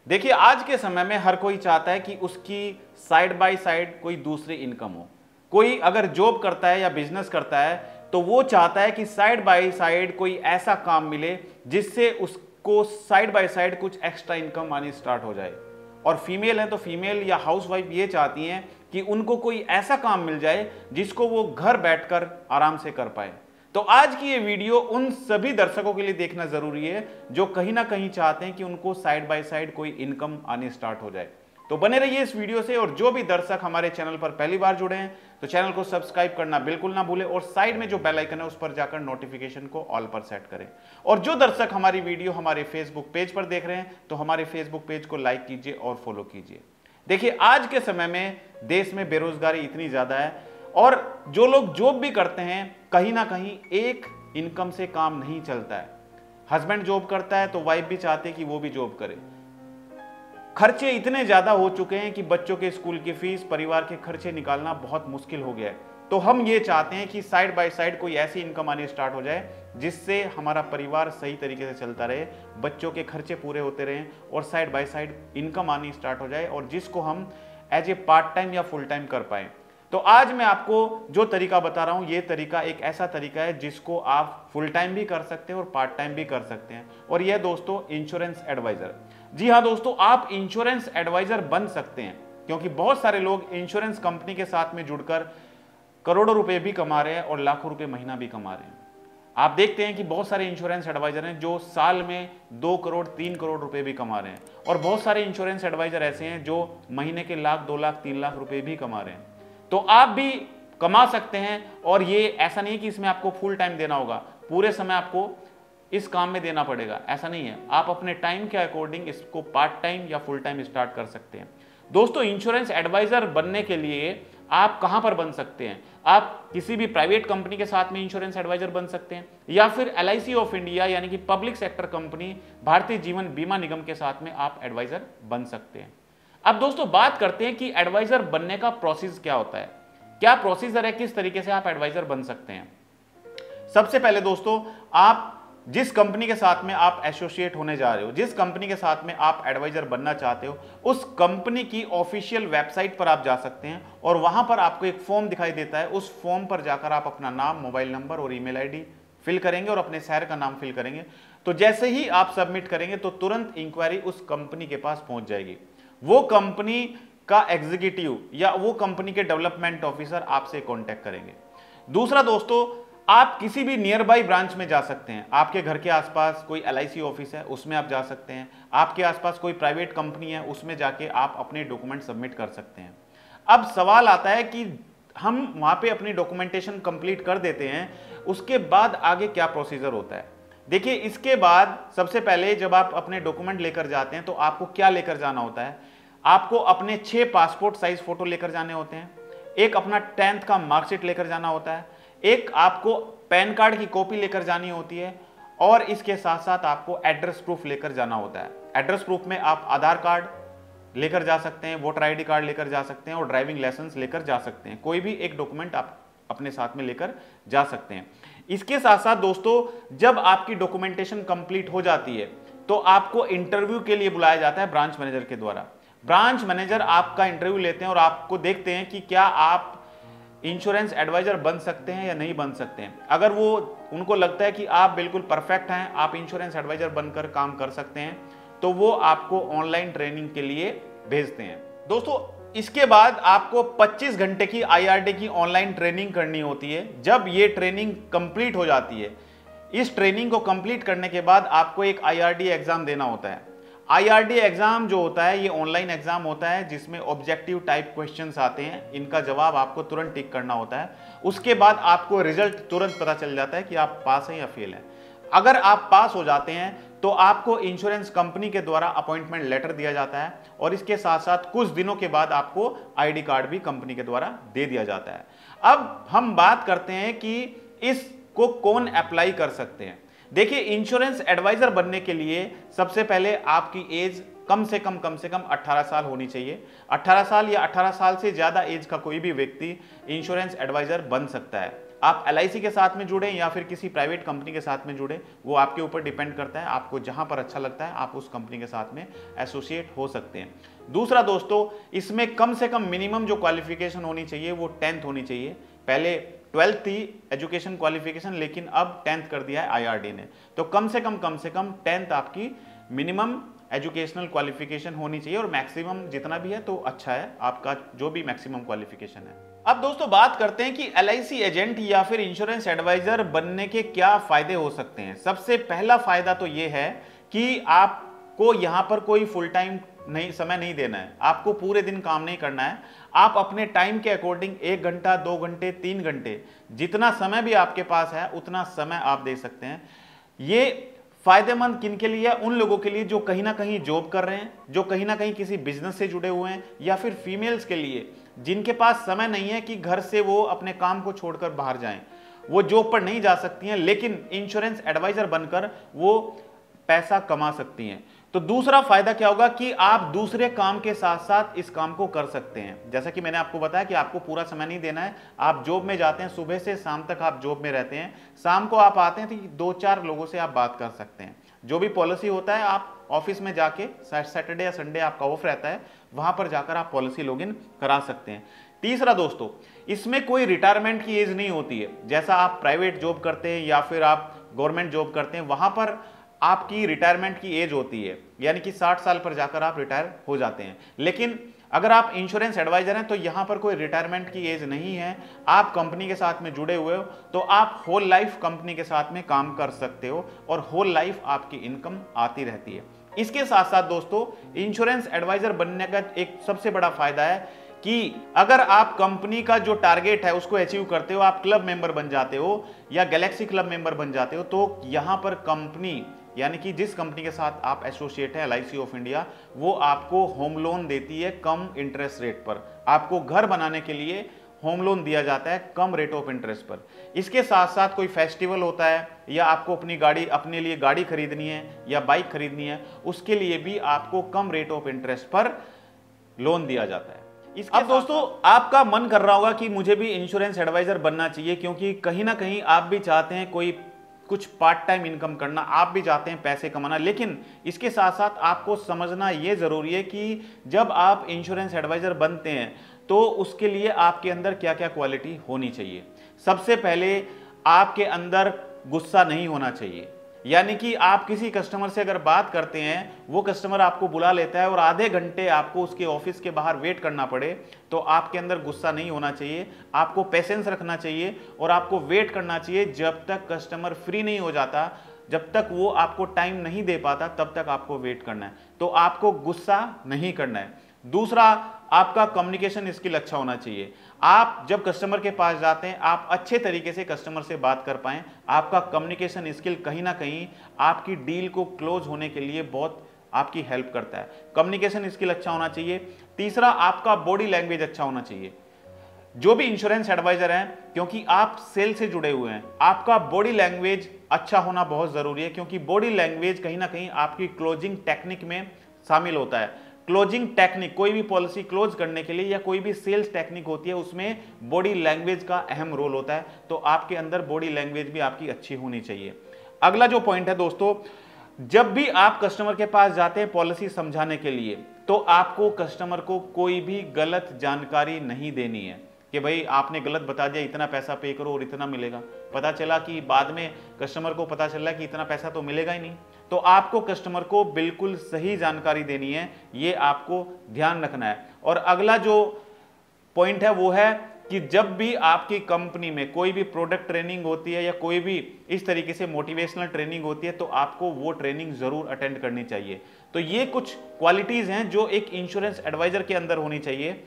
देखिए, आज के समय में हर कोई चाहता है कि उसकी साइड बाय साइड कोई दूसरी इनकम हो। कोई अगर जॉब करता है या बिजनेस करता है तो वो चाहता है कि साइड बाय साइड कोई ऐसा काम मिले जिससे उसको साइड बाय साइड कुछ एक्स्ट्रा इनकम आनी स्टार्ट हो जाए। और फीमेल है तो फीमेल या हाउसवाइफ ये चाहती हैं कि उनको कोई ऐसा काम मिल जाए जिसको वो घर बैठकर आराम से कर पाए। तो आज की ये वीडियो उन सभी दर्शकों के लिए देखना जरूरी है जो कहीं ना कहीं चाहते हैं कि उनको साइड बाय साइड कोई इनकम आनी स्टार्ट हो जाए। तो बने रहिए इस वीडियो से। और जो भी दर्शक हमारे चैनल पर पहली बार जुड़े हैं तो चैनल को सब्सक्राइब करना बिल्कुल ना भूलें और साइड में जो बेल आइकन है उस पर जाकर नोटिफिकेशन को ऑल पर सेट करें। और जो दर्शक हमारी वीडियो हमारे फेसबुक पेज पर देख रहे हैं तो हमारे फेसबुक पेज को लाइक कीजिए और फॉलो कीजिए। देखिए, आज के समय में देश में बेरोजगारी इतनी ज्यादा है और जो लोग जॉब भी करते हैं कहीं ना कहीं एक इनकम से काम नहीं चलता है। हस्बैंड जॉब करता है तो वाइफ भी चाहती है कि वो भी जॉब करे। खर्चे इतने ज्यादा हो चुके हैं कि बच्चों के स्कूल की फीस, परिवार के खर्चे निकालना बहुत मुश्किल हो गया है। तो हम ये चाहते हैं कि साइड बाय साइड कोई ऐसी इनकम आनी स्टार्ट हो जाए जिससे हमारा परिवार सही तरीके से चलता रहे, बच्चों के खर्चे पूरे होते रहें और साइड बाय साइड इनकम आनी स्टार्ट हो जाए और जिसको हम एज ए पार्ट टाइम या फुल टाइम कर पाए। तो आज मैं आपको जो तरीका बता रहा हूं, ये तरीका एक ऐसा तरीका है जिसको आप फुल टाइम भी कर सकते हैं और पार्ट टाइम भी कर सकते हैं। और यह दोस्तों इंश्योरेंस एडवाइजर। जी हां दोस्तों, आप इंश्योरेंस एडवाइजर बन सकते हैं क्योंकि बहुत सारे लोग इंश्योरेंस कंपनी के साथ में जुड़कर करोड़ों रुपए भी कमा रहे हैं और लाखों रुपए महीना भी कमा रहे हैं। आप देखते हैं कि बहुत सारे इंश्योरेंस एडवाइजर हैं जो साल में 2 करोड़ 3 करोड़ रुपए भी कमा रहे हैं और बहुत सारे इंश्योरेंस एडवाइजर ऐसे हैं जो महीने के लाख 2 लाख 3 लाख रुपए भी कमा रहे हैं। तो आप भी कमा सकते हैं और ये ऐसा नहीं कि इसमें आपको फुल टाइम देना होगा, पूरे समय आपको इस काम में देना पड़ेगा, ऐसा नहीं है। आप अपने टाइम के अकॉर्डिंग इसको पार्ट टाइम या फुल टाइम स्टार्ट कर सकते हैं। दोस्तों, इंश्योरेंस एडवाइजर बनने के लिए आप कहां पर बन सकते हैं? आप किसी भी प्राइवेट कंपनी के साथ में इंश्योरेंस एडवाइजर बन सकते हैं या फिर LIC ऑफ इंडिया यानी कि public sector company Bharatiya Jeevan बीमा निगम के साथ में आप एडवाइजर बन सकते हैं। अब दोस्तों बात करते हैं कि एडवाइजर बनने का प्रोसेस क्या होता है, क्या प्रोसीजर है, किस तरीके से आप एडवाइजर बन सकते हैं। सबसे पहले दोस्तों, आप जिस कंपनी के साथ में आप एसोसिएट होने जा रहे हो, जिस कंपनी के साथ में आप एडवाइजर बनना चाहते हो, उस कंपनी की ऑफिशियल वेबसाइट पर आप जा सकते हैं और वहां पर आपको एक फॉर्म दिखाई देता है। उस फॉर्म पर जाकर आप अपना नाम, मोबाइल नंबर और ईमेल आईडी फिल करेंगे और अपने शहर का नाम फिल करेंगे। तो जैसे ही आप सबमिट करेंगे तो तुरंत इंक्वायरी उस कंपनी के पास पहुंच जाएगी। वो कंपनी का एग्जीक्यूटिव या वो कंपनी के डेवलपमेंट ऑफिसर आपसे कांटेक्ट करेंगे। दूसरा दोस्तों, आप किसी भी नियर बाई ब्रांच में जा सकते हैं। आपके घर के आसपास कोई LIC ऑफिस है, उसमें आप जा सकते हैं। आपके आसपास कोई प्राइवेट कंपनी है, उसमें जाके आप अपने डॉक्यूमेंट सबमिट कर सकते हैं। अब सवाल आता है कि हम वहां पे अपनी डॉक्यूमेंटेशन कंप्लीट कर देते हैं, उसके बाद आगे क्या प्रोसीजर होता है? देखिए, इसके बाद सबसे पहले जब आप अपने डॉक्यूमेंट लेकर जाते हैं तो आपको क्या लेकर जाना होता है? आपको अपने 6 पासपोर्ट साइज फोटो लेकर जाने होते हैं, एक अपना 10th का मार्कशीट लेकर जाना होता है, एक आपको पैन कार्ड की कॉपी लेकर जानी होती है और इसके साथ साथ आपको एड्रेस प्रूफ लेकर जाना होता है। एड्रेस प्रूफ में आप आधार कार्ड लेकर जा सकते हैं, वोटर ID कार्ड लेकर जा सकते हैं और ड्राइविंग लाइसेंस लेकर जा सकते हैं। कोई भी एक डॉक्यूमेंट आप अपने साथ में लेकर जा सकते हैं। इसके साथ साथ दोस्तों, जब आपकी डॉक्यूमेंटेशन कंप्लीट हो जाती है तो आपको इंटरव्यू के लिए बुलाया जाता है ब्रांच मैनेजर के द्वारा। ब्रांच मैनेजर आपका इंटरव्यू लेते हैं और आपको देखते हैं कि क्या आप इंश्योरेंस एडवाइजर बन सकते हैं या नहीं बन सकते हैं। अगर वो उनको लगता है कि आप बिल्कुल परफेक्ट हैं, आप इंश्योरेंस एडवाइजर बनकर काम कर सकते हैं, तो वो आपको ऑनलाइन ट्रेनिंग के लिए भेजते हैं। दोस्तों, इसके बाद आपको 25 घंटे की IRD की ऑनलाइन ट्रेनिंग करनी होती है। जब ये ट्रेनिंग कंप्लीट हो जाती है, इस ट्रेनिंग को कंप्लीट करने के बाद आपको एक IRD एग्जाम देना होता है। IRD एग्जाम जो होता है ये ऑनलाइन एग्जाम होता है जिसमें ऑब्जेक्टिव टाइप क्वेश्चंस आते हैं, इनका जवाब आपको तुरंत टिक करना होता है। उसके बाद आपको रिजल्ट तुरंत पता चल जाता है कि आप पास हैं या फेल हैं। अगर आप पास हो जाते हैं तो आपको इंश्योरेंस कंपनी के द्वारा अपॉइंटमेंट लेटर दिया जाता है और इसके साथ साथ कुछ दिनों के बाद आपको ID कार्ड भी कंपनी के द्वारा दे दिया जाता है। अब हम बात करते हैं कि इसको कौन अप्लाई कर सकते हैं। देखिए, इंश्योरेंस एडवाइजर बनने के लिए सबसे पहले आपकी एज कम से कम 18 साल होनी चाहिए। 18 साल या 18 साल से ज्यादा एज का कोई भी व्यक्ति इंश्योरेंस एडवाइजर बन सकता है। आप LIC के साथ में जुड़े या फिर किसी प्राइवेट कंपनी के साथ में जुड़े, वो आपके ऊपर डिपेंड करता है। आपको जहां पर अच्छा लगता है आप उस कंपनी के साथ में एसोसिएट हो सकते हैं। दूसरा दोस्तों, इसमें कम से कम मिनिमम जो क्वालिफिकेशन होनी चाहिए वो 10th होनी चाहिए। पहले 12th थी एजुकेशन क्वालिफिकेशन, लेकिन अब 10th कर दिया है IRD ने। तो कम से कम 10th आपकी मिनिमम एजुकेशनल क्वालिफिकेशन होनी चाहिए, और मैक्सिमम जितना भी है तो अच्छा है आपका जो भी मैक्सिमम क्वालिफिकेशन है। अब दोस्तों बात करते हैं कि LIC एजेंट या फिर इंश्योरेंस एडवाइजर बनने के क्या फायदे हो सकते हैं। सबसे पहला फायदा तो ये है कि आपको यहां पर कोई फुल टाइम समय नहीं देना है, आपको पूरे दिन काम नहीं करना है। आप अपने टाइम के अकॉर्डिंग 1 घंटा, 2 घंटे, 3 घंटे, जितना समय भी आपके पास है उतना समय आप दे सकते हैं। ये फायदेमंद किन के लिए है? उन लोगों के लिए जो कहीं ना कहीं जॉब कर रहे हैं, जो कहीं ना कहीं किसी बिजनेस से जुड़े हुए हैं, या फिर फीमेल्स के लिए जिनके पास समय नहीं है कि घर से वो अपने काम को छोड़कर बाहर जाएं। वो जॉब पर नहीं जा सकती हैं, लेकिन इंश्योरेंस एडवाइजर बनकर वो पैसा कमा सकती हैं। तो दूसरा फायदा क्या होगा कि आप दूसरे काम के साथ साथ इस काम को कर सकते हैं। जैसा कि मैंने आपको बताया कि आपको पूरा समय नहीं देना है। आप जॉब में जाते हैं, सुबह से शाम तक आप जॉब में रहते हैं, शाम को आप आते हैं तो 2-4 लोगों से आप बात कर सकते हैं। जो भी पॉलिसी होता है आप ऑफिस में जाके, सैटरडे या संडे आपका ऑफ रहता है, वहां पर जाकर आप पॉलिसी लॉगिन करा सकते हैं। तीसरा दोस्तों, इसमें कोई रिटायरमेंट की एज नहीं होती है। जैसा आप प्राइवेट जॉब करते हैं या फिर आप गवर्नमेंट जॉब करते हैं, वहां पर आपकी रिटायरमेंट की एज होती है, यानी कि 60 साल पर जाकर आप रिटायर हो जाते हैं। लेकिन अगर आप इंश्योरेंस एडवाइजर हैं तो यहां पर कोई रिटायरमेंट की एज नहीं है। आप कंपनी के साथ में जुड़े हुए हो तो आप होल लाइफ कंपनी के साथ में काम कर सकते हो और होल लाइफ आपकी इनकम आती रहती है। इसके साथ साथ दोस्तों, इंश्योरेंस एडवाइजर बनने का एक सबसे बड़ा फायदा है कि अगर आप कंपनी का जो टारगेट है उसको अचीव करते हो, आप क्लब मेंबर बन जाते हो या गैलेक्सी क्लब मेंबर बन जाते हो, तो यहां पर कंपनी, यानी कि जिस कंपनी के साथ आप एसोसिएट है LIC ऑफ इंडिया, वो आपको होम लोन देती है कम इंटरेस्ट रेट पर। आपको घर बनाने के लिए होम लोन दिया जाता है कम रेट ऑफ इंटरेस्ट पर। इसके साथ साथ कोई फेस्टिवल होता है या आपको अपने लिए गाड़ी खरीदनी है या बाइक खरीदनी है, उसके लिए भी आपको कम रेट ऑफ इंटरेस्ट पर लोन दिया जाता है। अब दोस्तों आपका मन कर रहा होगा कि मुझे भी इंश्योरेंस एडवाइजर बनना चाहिए, क्योंकि कहीं ना कहीं आप भी चाहते हैं कोई कुछ पार्ट टाइम इनकम करना, आप भी चाहते हैं पैसे कमाना। लेकिन इसके साथ साथ आपको समझना यह जरूरी है कि जब आप इंश्योरेंस एडवाइजर बनते हैं तो उसके लिए आपके अंदर क्या क्या क्वालिटी होनी चाहिए। सबसे पहले आपके अंदर गुस्सा नहीं होना चाहिए, यानी कि आप किसी कस्टमर से अगर बात करते हैं, वो कस्टमर आपको बुला लेता है और आधे घंटे आपको उसके ऑफिस के बाहर वेट करना पड़े, तो आपके अंदर गुस्सा नहीं होना चाहिए। आपको पेशेंस रखना चाहिए और आपको वेट करना चाहिए जब तक कस्टमर फ्री नहीं हो जाता, जब तक वो आपको टाइम नहीं दे पाता, तब तक आपको वेट करना है। तो आपको गुस्सा नहीं करना है। दूसरा, आपका कम्युनिकेशन स्किल अच्छा होना चाहिए। आप जब कस्टमर के पास जाते हैं, आप अच्छे तरीके से कस्टमर से बात कर पाएं। आपका कम्युनिकेशन स्किल कहीं ना कहीं आपकी डील को क्लोज होने के लिए बहुत आपकी हेल्प करता है। कम्युनिकेशन स्किल अच्छा होना चाहिए। तीसरा, आपका बॉडी लैंग्वेज अच्छा होना चाहिए। जो भी इंश्योरेंस एडवाइजर हैं, क्योंकि आप सेल से जुड़े हुए हैं, आपका बॉडी लैंग्वेज अच्छा होना बहुत जरूरी है, क्योंकि बॉडी लैंग्वेज कहीं ना कहीं आपकी क्लोजिंग टेक्निक में शामिल होता है। क्लोजिंग टेक्निक, कोई भी पॉलिसी क्लोज करने के लिए या कोई भी सेल्स टेक्निक होती है, उसमें बॉडी लैंग्वेज का अहम रोल होता है। तो आपके अंदर बॉडी लैंग्वेज भी आपकी अच्छी होनी चाहिए। अगला जो पॉइंट है दोस्तों, जब भी आप कस्टमर के पास जाते हैं पॉलिसी समझाने के लिए, तो आपको कस्टमर को कोई भी गलत जानकारी नहीं देनी है कि भाई आपने गलत बता दिया, इतना पैसा पे करो और इतना मिलेगा। पता चला कि बाद में कस्टमर को पता चला कि इतना पैसा तो मिलेगा ही नहीं। तो आपको कस्टमर को बिल्कुल सही जानकारी देनी है, ये आपको ध्यान रखना है। और अगला जो पॉइंट है वो है कि जब भी आपकी कंपनी में कोई भी प्रोडक्ट ट्रेनिंग होती है या कोई भी इस तरीके से मोटिवेशनल ट्रेनिंग होती है, तो आपको वो ट्रेनिंग जरूर अटेंड करनी चाहिए। तो ये कुछ क्वालिटीज हैं जो एक इंश्योरेंस एडवाइजर के अंदर होनी चाहिए।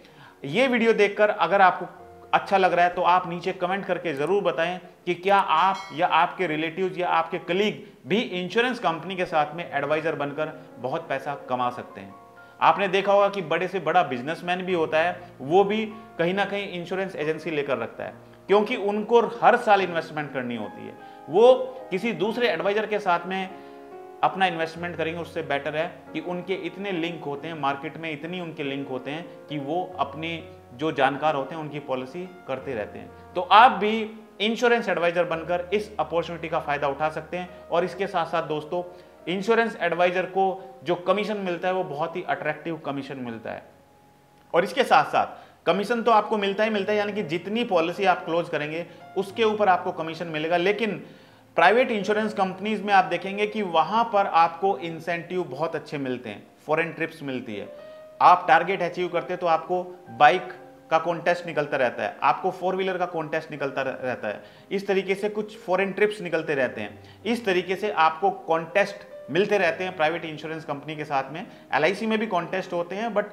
ये वीडियो देखकर अगर आपको अच्छा लग रहा है तो आप नीचे कमेंट करके जरूर बताएं कि क्या आप या आपके रिलेटिव्स या आपके कलीग भी इंश्योरेंस कंपनी के साथ में एडवाइजर बनकर बहुत पैसा कमा सकते हैं। आपने देखा होगा कि बड़े से बड़ा बिजनेसमैन भी होता है, वो भी कहीं ना कहीं इंश्योरेंस एजेंसी लेकर रखता है, क्योंकि उनको हर साल इन्वेस्टमेंट करनी होती है। वो किसी दूसरे एडवाइजर के साथ में अपना इन्वेस्टमेंट करेंगे, उससे बेटर है कि उनके इतने लिंक होते हैं मार्केट में, इतनी उनके लिंक होते हैं कि वो अपनी जो जानकार होते हैं उनकी पॉलिसी करते रहते हैं। तो आप भी इंश्योरेंस एडवाइजर बनकर इस अपॉर्चुनिटी का फायदा उठा सकते हैं। और इसके साथ साथ दोस्तों, इंश्योरेंस एडवाइजर को जो कमीशन मिलता है वो बहुत ही अट्रैक्टिव कमीशन मिलता है। और इसके साथ साथ कमीशन तो आपको मिलता ही मिलता है, यानी कि जितनी पॉलिसी आप क्लोज करेंगे उसके ऊपर आपको कमीशन मिलेगा। लेकिन प्राइवेट इंश्योरेंस कंपनीज में आप देखेंगे कि वहां पर आपको इंसेंटिव बहुत अच्छे मिलते हैं, फॉरेन ट्रिप्स मिलती है, आप टारगेट अचीव करते हैं तो आपको बाइक का कॉन्टेस्ट निकलता रहता है, आपको 4 व्हीलर का कॉन्टेस्ट निकलता रहता है, इस तरीके से कुछ फॉरेन ट्रिप्स निकलते रहते हैं। इस तरीके से आपको कॉन्टेस्ट मिलते रहते हैं प्राइवेट इंश्योरेंस कंपनी के साथ में। एलआईसी में भी कॉन्टेस्ट होते हैं, बट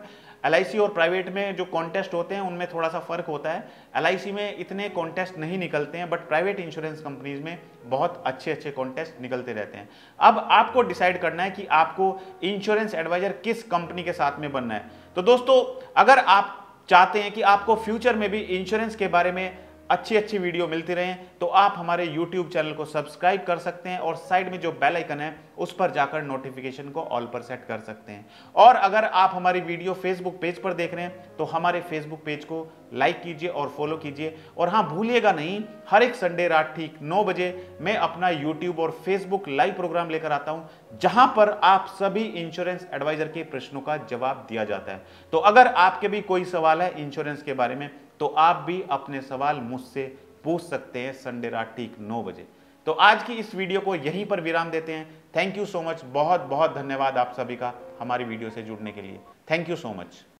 एलआईसी और प्राइवेट में जो कॉन्टेस्ट होते हैं उनमें थोड़ा सा फर्क होता है। एलआईसी में इतने कॉन्टेस्ट नहीं निकलते हैं, बट प्राइवेट इंश्योरेंस कंपनीज में बहुत अच्छे अच्छे कॉन्टेस्ट निकलते रहते हैं। अब आपको डिसाइड करना है कि आपको इंश्योरेंस एडवाइजर किस कंपनी के साथ में बनना है। तो दोस्तों, अगर आप चाहते हैं कि आपको फ्यूचर में भी इंश्योरेंस के बारे में अच्छी अच्छी वीडियो मिलती रहें, तो आप हमारे YouTube चैनल को सब्सक्राइब कर सकते हैं और साइड में जो बेल आइकन है उस पर जाकर नोटिफिकेशन को ऑल पर सेट कर सकते हैं। और अगर आप हमारी वीडियो फेसबुक पेज पर देख रहे हैं तो हमारे फेसबुक पेज को लाइक कीजिए और फॉलो कीजिए। और हाँ, भूलिएगा नहीं, हर एक संडे रात ठीक 9 बजे मैं अपना YouTube और फेसबुक लाइव प्रोग्राम लेकर आता हूं, जहां पर आप सभी इंश्योरेंस एडवाइजर के प्रश्नों का जवाब दिया जाता है। तो अगर आपके भी कोई सवाल है इंश्योरेंस के बारे में तो आप भी अपने सवाल मुझसे पूछ सकते हैं संडे रात ठीक 9 बजे। तो आज की इस वीडियो को यहीं पर विराम देते हैं। थैंक यू सो मच, बहुत बहुत धन्यवाद आप सभी का हमारी वीडियो से जुड़ने के लिए। Thank you so much.